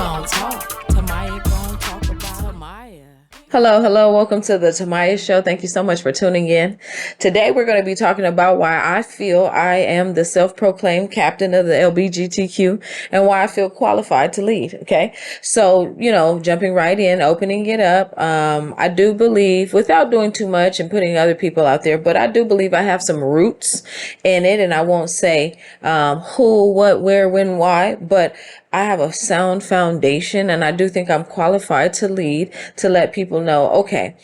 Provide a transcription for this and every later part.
gon' talk. Tamaya gon' talk about Tamaya. Hello. Welcome to the Tamaya Show. Thank you so much for tuning in. Today, we're going to be talking about why I feel I am the self-proclaimed captain of the LBGTQ and why I feel qualified to lead. Okay. So, jumping right in, opening it up. I do believe, without doing too much and putting other people out there, but I do believe I have some roots in it, and I won't say who, what, where, when, why, but I have a sound foundation, and I do think I'm qualified to lead, to let people know, okay,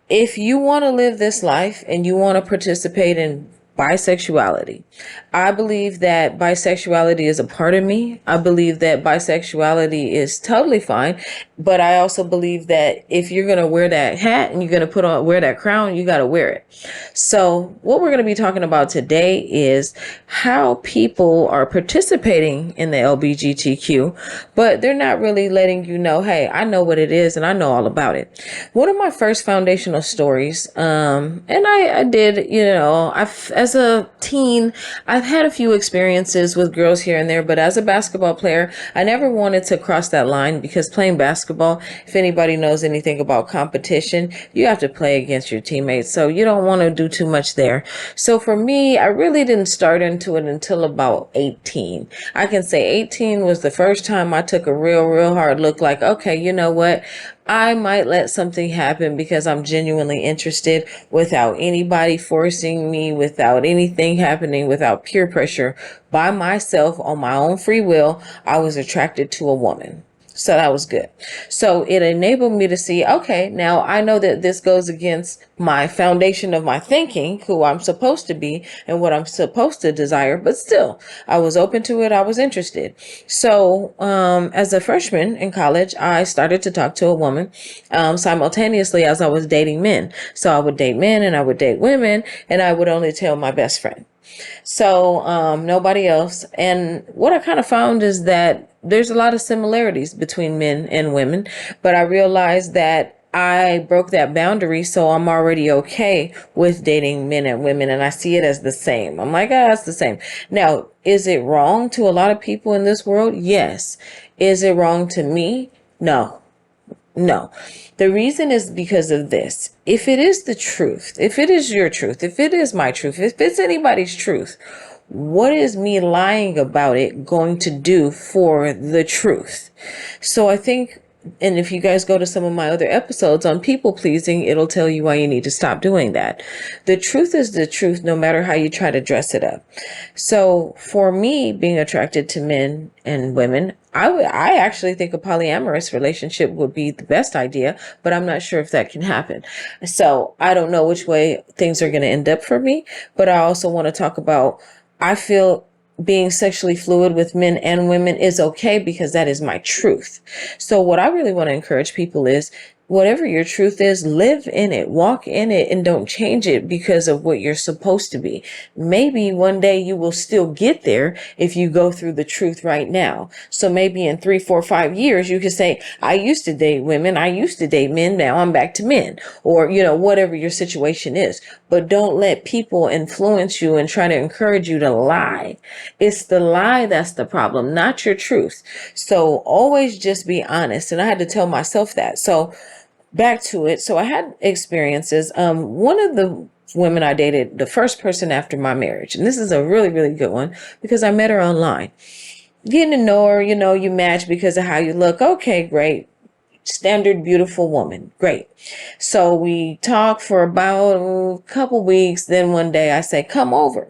if you want to live this life and you want to participate in bisexuality, I believe that bisexuality is a part of me. I believe that bisexuality is totally fine. But I also believe that if you're going to wear that hat and you're going to wear that crown, you got to wear it. So what we're going to be talking about today is how people are participating in the LBGTQ, but they're not really letting you know, hey, I know what it is and I know all about it. One of my first foundational stories, and I did, as a teen, I've had a few experiences with girls here and there, but as a basketball player, I never wanted to cross that line because playing basketball, if anybody knows anything about competition, you have to play against your teammates. So you don't want to do too much there. So for me, I really didn't start into it until about 18. I can say 18 was the first time I took a real hard look like, okay, you know what? I might let something happen because I'm genuinely interested without anybody forcing me, without anything happening, without peer pressure. By myself, on my own free will, I was attracted to a woman. So that was good. So it enabled me to see, okay, now I know that this goes against my foundation of my thinking, who I'm supposed to be and what I'm supposed to desire, but still I was open to it. I was interested. So, as a freshman in college, I started to talk to a woman, simultaneously as I was dating men. So I would date men and I would date women, and I would only tell my best friend. So, nobody else. And what I kind of found is that there's a lot of similarities between men and women, but I realized that I broke that boundary. So I'm already okay with dating men and women, and I see it as the same. I'm like, it's the same. Now, is it wrong to a lot of people in this world? Yes. Is it wrong to me? No. The reason is because of this. If it is the truth, if it is your truth, if it is my truth, if it's anybody's truth, what is me lying about it going to do for the truth? So I think, and if you guys go to some of my other episodes on people pleasing, it'll tell you why you need to stop doing that. The truth is the truth, no matter how you try to dress it up. So for me, being attracted to men and women, I actually think a polyamorous relationship would be the best idea, but I'm not sure if that can happen. So I don't know which way things are going to end up for me, but I also want to talk about, I feel being sexually fluid with men and women is okay because that is my truth. So what I really want to encourage people is, whatever your truth is, live in it, walk in it, and don't change it because of what you're supposed to be. Maybe one day you will still get there if you go through the truth right now. So maybe in 3, 4, 5 years, you can say, I used to date women, I used to date men, now I'm back to men, or, whatever your situation is. But don't let people influence you and try to encourage you to lie. It's the lie that's the problem, not your truth. So always just be honest. And I had to tell myself that. So back to it. So I had experiences. One of the women I dated, the first person after my marriage, and this is a really good one because I met her online. Getting to know her, you match because of how you look. Okay, great. Standard beautiful woman. Great. So we talk for about a couple weeks. Then one day I say, come over.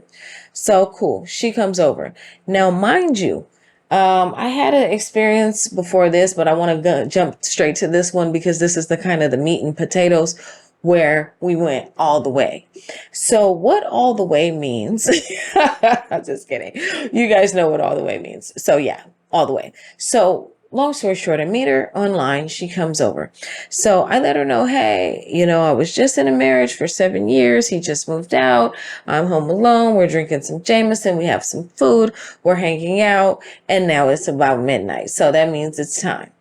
So cool. She comes over. Now, mind you, I had an experience before this, but I want to jump straight to this one because this is the kind of the meat and potatoes where we went all the way. So what all the way means, I'm just kidding. You guys know what all the way means. So yeah, all the way. So long story short, I meet her online. She comes over. So I let her know, hey, I was just in a marriage for 7 years. He just moved out. I'm home alone. We're drinking some Jameson. We have some food. We're hanging out. And now it's about midnight. So that means it's time.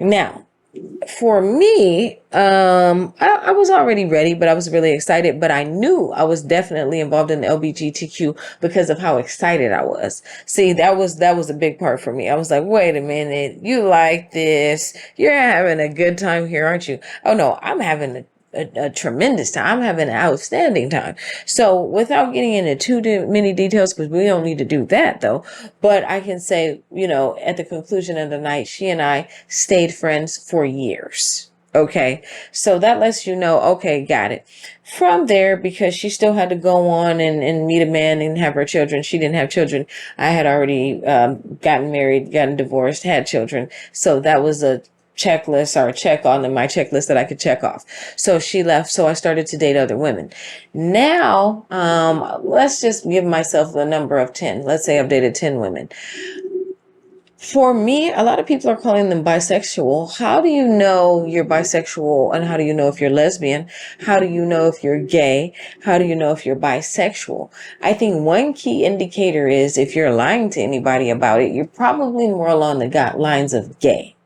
Now, For me, I was already ready, but I was really excited. But I knew I was definitely involved in the LBGTQ because of how excited I was. See, that was a big part for me. I was like, wait a minute, you like this? You're having a good time here, aren't you? Oh no, I'm having a tremendous time. I'm having an outstanding time. So without getting into many details, because we don't need to do that though, but I can say, at the conclusion of the night, she and I stayed friends for years. Okay. So that lets you know, okay, got it. From there, because she still had to go on and meet a man and have her children. She didn't have children. I had already gotten married, gotten divorced, had children. So that was a checklist or a check on my checklist that I could check off. So she left. So I started to date other women. Now, let's just give myself the number of 10. Let's say I've dated 10 women. For me, a lot of people are calling them bisexual. How do you know you're bisexual, and how do you know if you're lesbian? How do you know if you're gay? How do you know if you're bisexual? I think one key indicator is if you're lying to anybody about it, you're probably more along the lines of gay,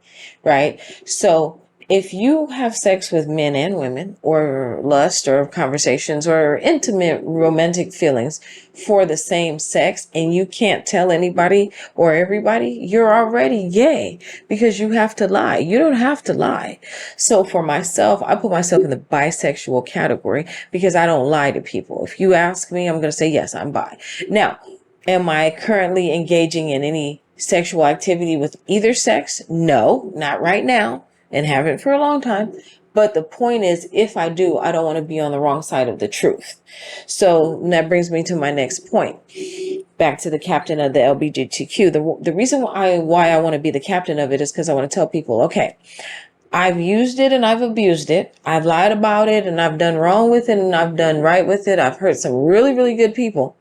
right? So if you have sex with men and women, or lust or conversations or intimate romantic feelings for the same sex, and you can't tell anybody or everybody, you're already gay because you have to lie. You don't have to lie. So for myself, I put myself in the bisexual category because I don't lie to people. If you ask me, I'm going to say, yes, I'm bi. Now, am I currently engaging in any sexual activity with either sex? No, not right now, and haven't for a long time. But the point is, if I do, I don't want to be on the wrong side of the truth. So that brings me to my next point. Back to the captain of the LBGTQ. The reason why I want to be the captain of it is because I want to tell people, okay, I've used it and I've abused it. I've lied about it and I've done wrong with it and I've done right with it. I've hurt some really, really good people.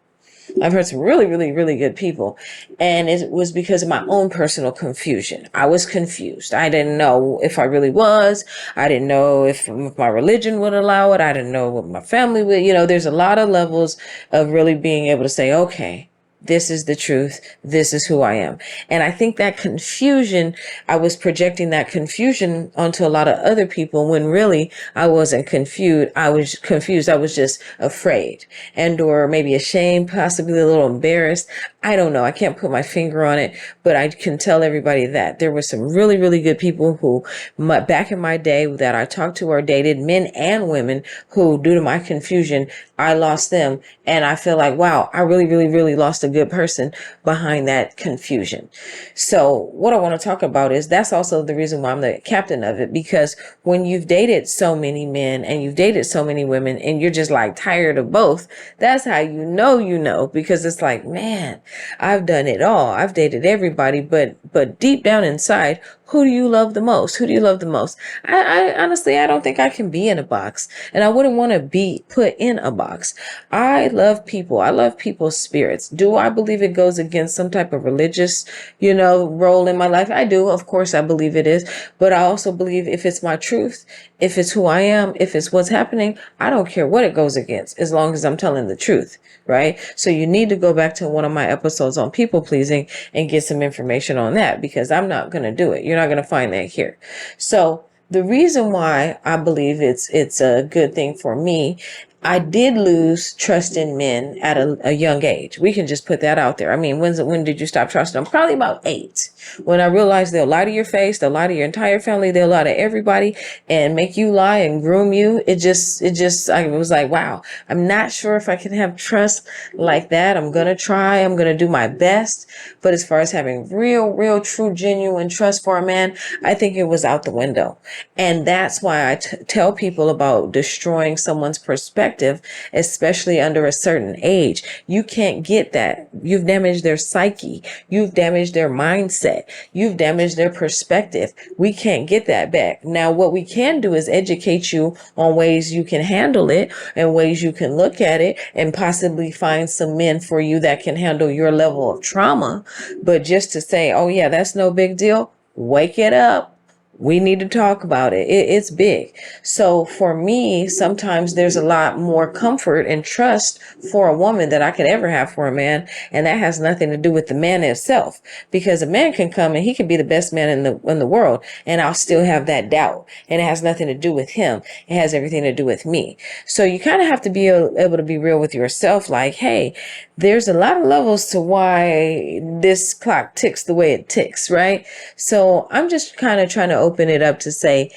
I've heard some really, really, really good people. And it was because of my own personal confusion. I was confused. I didn't know if I really was. I didn't know if my religion would allow it. I didn't know what my family would, there's a lot of levels of really being able to say, okay, this is the truth. This is who I am. And I think that confusion, I was projecting that confusion onto a lot of other people when really I wasn't confused. I was confused. I was just afraid and or maybe ashamed, possibly a little embarrassed. I don't know. I can't put my finger on it, but I can tell everybody that there were some really, really good people who back in my day that I talked to or dated, men and women, who due to my confusion, I lost them. And I feel like, wow, I really, really, really lost a good person behind that confusion. So what I want to talk about is that's also the reason why I'm the captain of it, because when you've dated so many men and you've dated so many women and you're just like tired of both, that's how you know, because it's like, man, I've done it all. I've dated everybody, but deep down inside, who do you love the most? Who do you love the most? I honestly, I don't think I can be in a box, and I wouldn't want to be put in a box. I love people. I love people's spirits. Do I believe it goes against some type of religious, role in my life? I do. Of course, I believe it is, but I also believe if it's my truth, if it's who I am, if it's what's happening, I don't care what it goes against, as long as I'm telling the truth, right? So you need to go back to one of my episodes on people pleasing and get some information on that, because I'm not going to do it. You're not going to find that here. So the reason why I believe it's a good thing for me, I did lose trust in men at a young age. We can just put that out there. I mean, when did you stop trusting them? Probably about 8. When I realized they'll lie to your face, they'll lie to your entire family, they'll lie to everybody and make you lie and groom you. I was like, wow, I'm not sure if I can have trust like that. I'm going to try. I'm going to do my best. But as far as having real, true, genuine trust for a man, I think it was out the window. And that's why I tell people about destroying someone's perspective, especially under a certain age. You can't get that. You've damaged their psyche. You've damaged their mindset. You've damaged their perspective. We can't get that back. Now, what we can do is educate you on ways you can handle it and ways you can look at it and possibly find some men for you that can handle your level of trauma. But just to say, oh yeah, that's no big deal. Wake it up. We need to talk about it. It's big. So for me, sometimes there's a lot more comfort and trust for a woman that I could ever have for a man. And that has nothing to do with the man itself, because a man can come and he can be the best man in the world, and I'll still have that doubt. And it has nothing to do with him. It has everything to do with me. So you kind of have to be able to be real with yourself. Like, hey, there's a lot of levels to why this clock ticks the way it ticks, right? So I'm just kind of trying to open it up to say,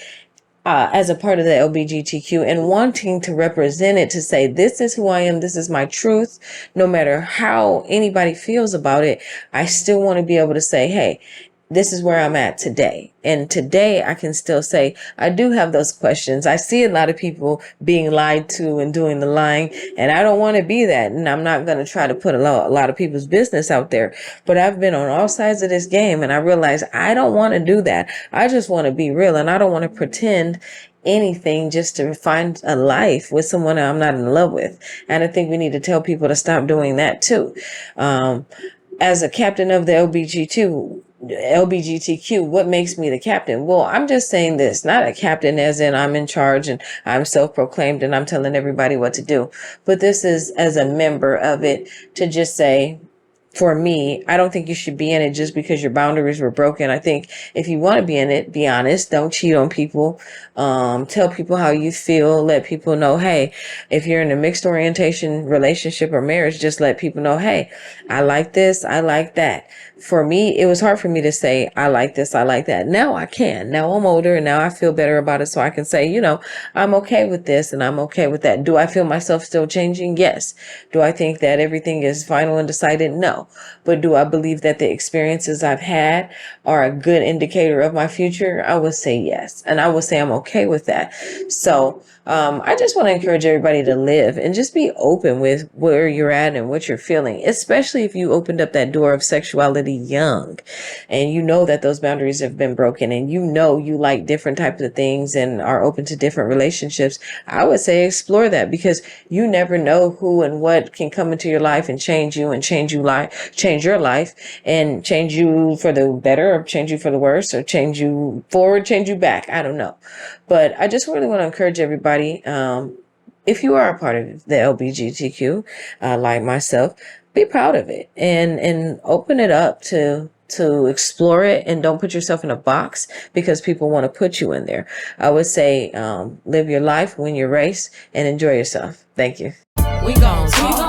as a part of the LBGTQ and wanting to represent it, to say, this is who I am. This is my truth. No matter how anybody feels about it, I still want to be able to say, hey, this is where I'm at today. And today I can still say, I do have those questions. I see a lot of people being lied to and doing the lying, and I don't want to be that. And I'm not going to try to put a lot of people's business out there, but I've been on all sides of this game, and I realize I don't want to do that. I just want to be real, and I don't want to pretend anything just to find a life with someone I'm not in love with. And I think we need to tell people to stop doing that too. As a captain of the LBGTQ, what makes me the captain? Well, I'm just saying this, not a captain as in I'm in charge and I'm self-proclaimed and I'm telling everybody what to do, but this is as a member of it, to just say, for me, I don't think you should be in it just because your boundaries were broken. I think if you want to be in it, be honest. Don't cheat on people. Tell people how you feel. Let people know, hey, if you're in a mixed orientation relationship or marriage, just let people know, hey, I like this. I like that. For me, it was hard for me to say, I like this. I like that. Now I can. Now I'm older and now I feel better about it. So I can say, I'm okay with this and I'm okay with that. Do I feel myself still changing? Yes. Do I think that everything is final and decided? No. But do I believe that the experiences I've had are a good indicator of my future? I would say yes. And I would say I'm okay with that. So I just want to encourage everybody to live and just be open with where you're at and what you're feeling, especially if you opened up that door of sexuality young and you know that those boundaries have been broken and you know you like different types of things and are open to different relationships. I would say explore that, because you never know who and what can come into your life and change you and change your life and change you for the better or change you for the worse or change you forward, change you back. I don't know. But I just really want to encourage everybody, if you are a part of the LBGTQ, like myself, be proud of it and open it up to explore it, and don't put yourself in a box because people want to put you in there. I would say live your life, win your race, and enjoy yourself. Thank you. We gon' keep